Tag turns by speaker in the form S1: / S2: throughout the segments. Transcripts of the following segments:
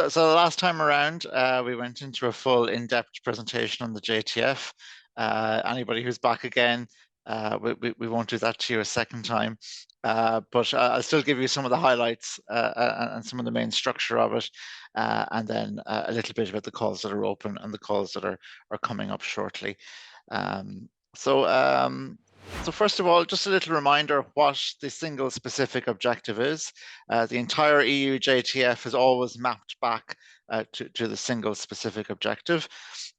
S1: So the last time around, we went into a full in-depth presentation on the JTF. Anybody who's back again, we won't do that to you a second time, but I'll still give you some of the highlights and some of the main structure of it, and then a little bit about the calls that are open and the calls that are coming up shortly. So first of all, just a little reminder of what the single specific objective is. The entire EU JTF is always mapped back to the single specific objective,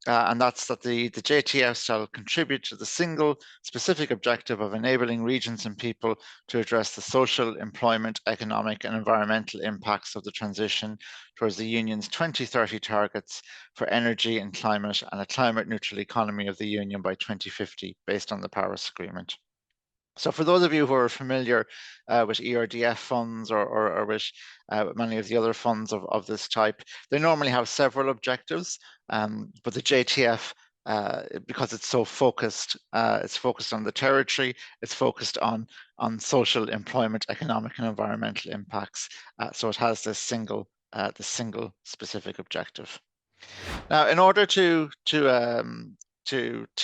S1: and that's that the JTF shall contribute to the single specific objective of enabling regions and people to address the social, employment, economic and environmental impacts of the transition towards the Union's 2030 targets for energy and climate and a climate neutral economy of the Union by 2050 based on the Paris Agreement. So for those of you who are familiar with ERDF funds or with many of the other funds of this type, they normally have several objectives, but the JTF, because it's so focused, it's focused on the territory, it's focused on social, employment, economic and environmental impacts. So it has this single specific objective. Now, in order to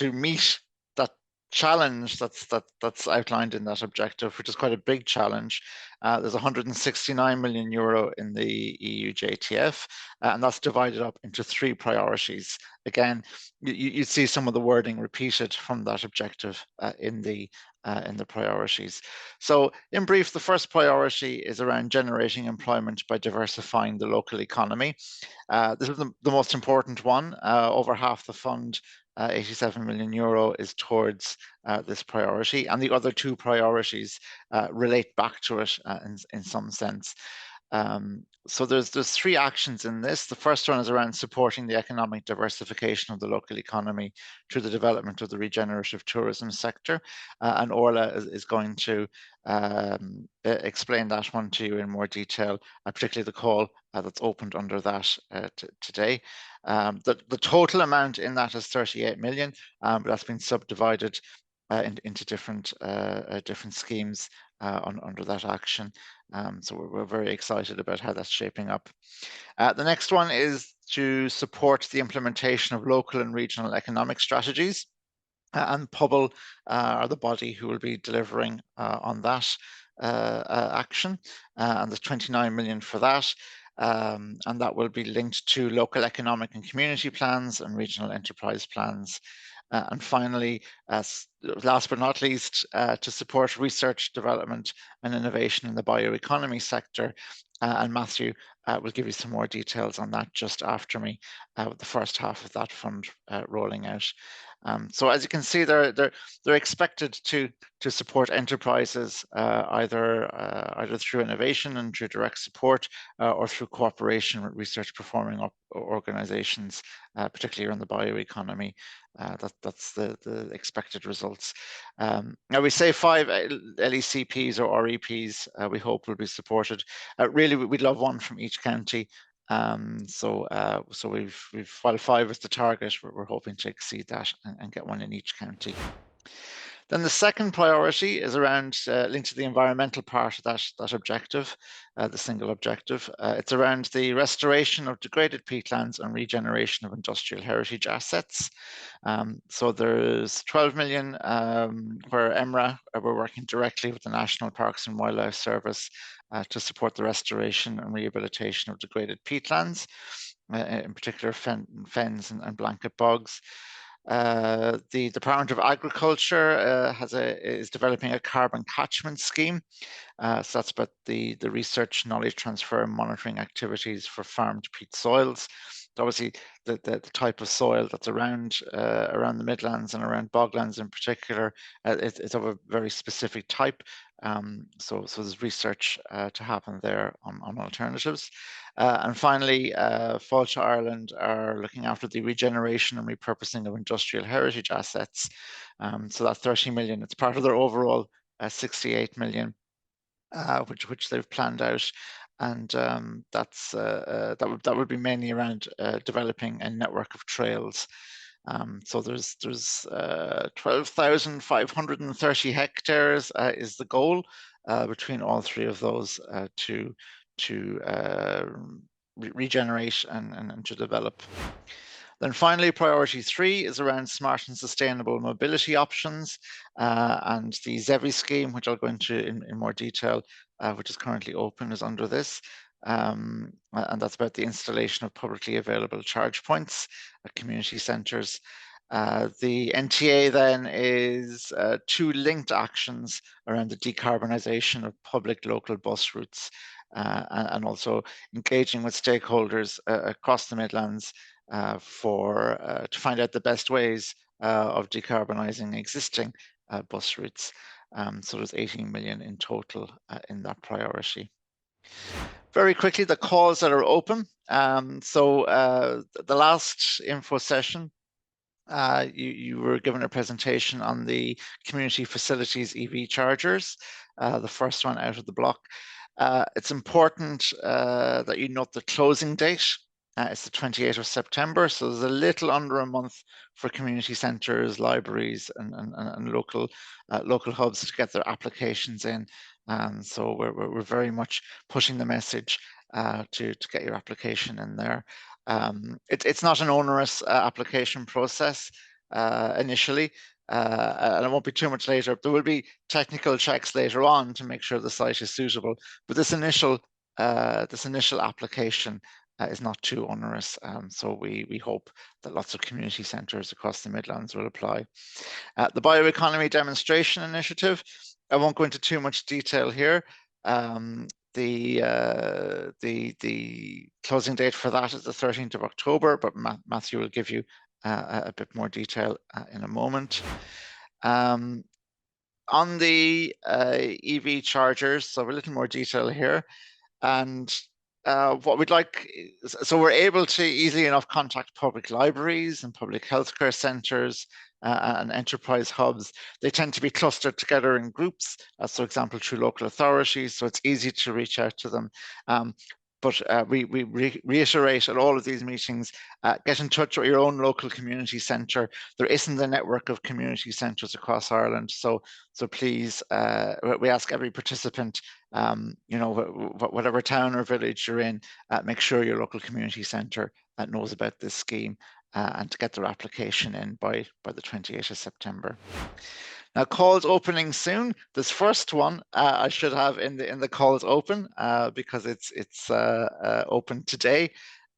S1: meet that challenge that's outlined in that objective, which is quite a big challenge, there's 169 million euro in the EU JTF, and that's divided up into 3 priorities. Again, you see some of the wording repeated from that objective in the priorities. So in brief, the first priority is around generating employment by diversifying the local economy. This is the most important one. Over half the fund, 87 million euro, is towards this priority, and the other 2 priorities relate back to it in some sense. So there's 3 actions in this. The first one is around supporting the economic diversification of the local economy through the development of the regenerative tourism sector, and Orla is going to explain that one to you in more detail, particularly the call that's opened under that today. The total amount in that is 38 million, but that's been subdivided into different schemes under that action. So we're very excited about how that's shaping up. The next one is to support the implementation of local and regional economic strategies, and Pobl are the body who will be delivering on that action, and there's 29 million for that. And that will be linked to local economic and community plans and regional enterprise plans. And finally, last but not least, to support research, development and innovation in the bioeconomy sector. And Matthew will give you some more details on that just after me, with the first half of that fund rolling out. So as you can see, they're expected to support enterprises either through innovation and through direct support, or through cooperation with research performing organizations, particularly around the bioeconomy. That's the expected results. Now we say 5 LECPs or REPs we hope will be supported. Really, we'd love one from each county. So while 5 is the target, we're hoping to exceed that and get one in each county. Then the second priority is around linked to the environmental part of that objective, the single objective. It's around the restoration of degraded peatlands and regeneration of industrial heritage assets. So there's 12 million where EMRA, we're working directly with the National Parks and Wildlife Service to support the restoration and rehabilitation of degraded peatlands, in particular fens and blanket bogs. The Department of Agriculture is developing a carbon catchment scheme. So that's about the research, knowledge transfer, and monitoring activities for farmed peat soils. So obviously, the type of soil that's around the Midlands and around boglands in particular, it's of a very specific type. So there's research to happen there on alternatives. And finally, Fáilte Ireland are looking after the regeneration and repurposing of industrial heritage assets. So that 30 million, it's part of their overall 68 million, which they've planned out. And that would be mainly around developing a network of trails. So there's 12,530 hectares is the goal between all 3 of those to regenerate and to develop. Then finally, priority 3 is around smart and sustainable mobility options, and the ZEVI scheme, which I'll go into in more detail, which is currently open, is under this. And that's about the installation of publicly available charge points at community centres. The NTA then is 2 linked actions around the decarbonisation of public local bus routes, and also engaging with stakeholders across the Midlands to find out the best ways of decarbonising existing bus routes. So there's 18 million in total in that priority. Very quickly, the calls that are open. The last info session, you were given a presentation on the community facilities EV chargers, the first one out of the block. It's important that you note the closing date. It's the 28th of September, so there's a little under a month for community centres, libraries, and local hubs to get their applications in. So we're very much pushing the message to get your application in there. It's not an onerous application process initially, and it won't be too much later. There will be technical checks later on to make sure the site is suitable, but this initial application is not too onerous. So we hope that lots of community centres across the Midlands will apply. The Bioeconomy Demonstration Initiative, I won't go into too much detail here. The closing date for that is the 13th of October, but Matthew will give you a bit more detail in a moment. On the EV chargers, so a little more detail here. And what we'd like, so we're able to easily enough contact public libraries and public healthcare centres and enterprise hubs. They tend to be clustered together in groups, for example, through local authorities, so it's easy to reach out to them. But we reiterate at all of these meetings, get in touch with your own local community centre. There isn't a network of community centres across Ireland, so please, we ask every participant, whatever town or village you're in, make sure your local community centre knows about this scheme and to get their application in by the 28th of September. Now, calls opening soon. This first one I should have in the calls open because it's open today.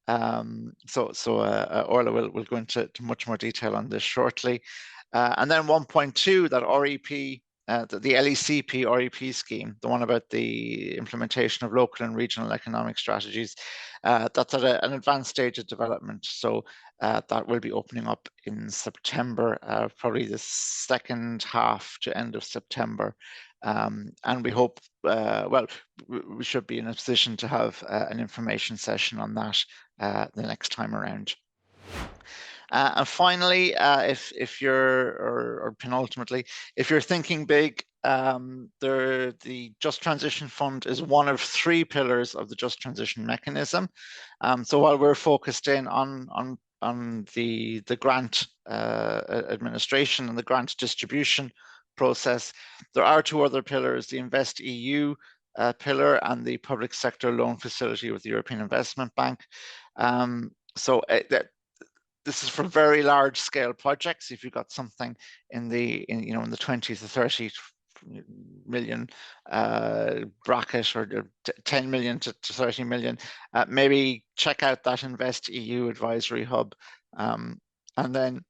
S1: Orla will go into much more detail on this shortly. And then 1.2, that REP, the LECP REP scheme, the one about the implementation of local and regional economic strategies, that's at an advanced stage of development. So that will be opening up in September, probably the second half to end of September. And we hope, we should be in a position to have an information session on that the next time around. And finally, if you're, or penultimately, if you're thinking big, the Just Transition Fund is one of 3 pillars of the Just Transition mechanism. So while we're focused in on the grant administration and the grant distribution process, there are 2 other pillars: the Invest EU pillar and the public sector loan facility with the European Investment Bank. This is for very large scale projects. If you've got something in the 20 to 30 million bracket, or 10 million to 30 million, maybe check out that Invest EU advisory hub. And then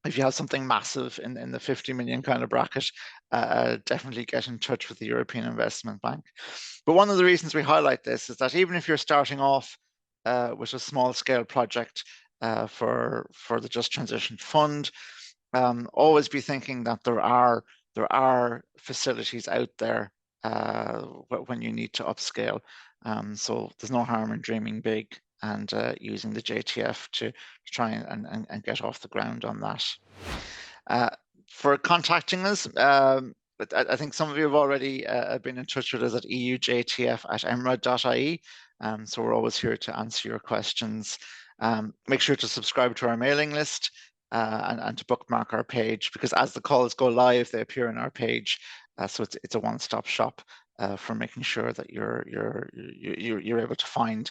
S1: if you have something massive in the 50 million kind of bracket, definitely get in touch with the European Investment Bank. But one of the reasons we highlight this is that even if you're starting off with a small scale project for the Just Transition Fund, always be thinking that there are facilities out there when you need to upscale. So there's no harm in dreaming big and using the JTF to try and get off the ground on that. For contacting us, but I think some of you have already been in touch with us at eujtf@emra.ie. So we're always here to answer your questions. Make sure to subscribe to our mailing list and to bookmark our page, because as the calls go live, they appear on our page. So it's a one-stop shop for making sure that you're able to find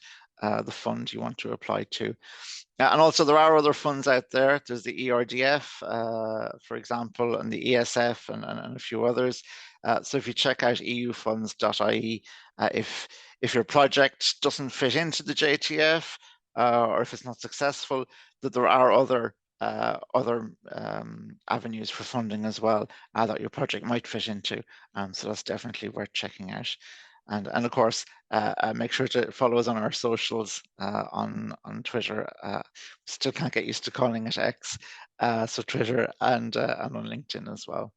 S1: the fund you want to apply to. And also there are other funds out there. There's the ERDF, for example, and the ESF and a few others. So if you check out eufunds.ie, if your project doesn't fit into the JTF, or if it's not successful, that there are other avenues for funding as well that your project might fit into. So that's definitely worth checking out. And of course, make sure to follow us on our socials on Twitter. Still can't get used to calling it X, so Twitter and on LinkedIn as well.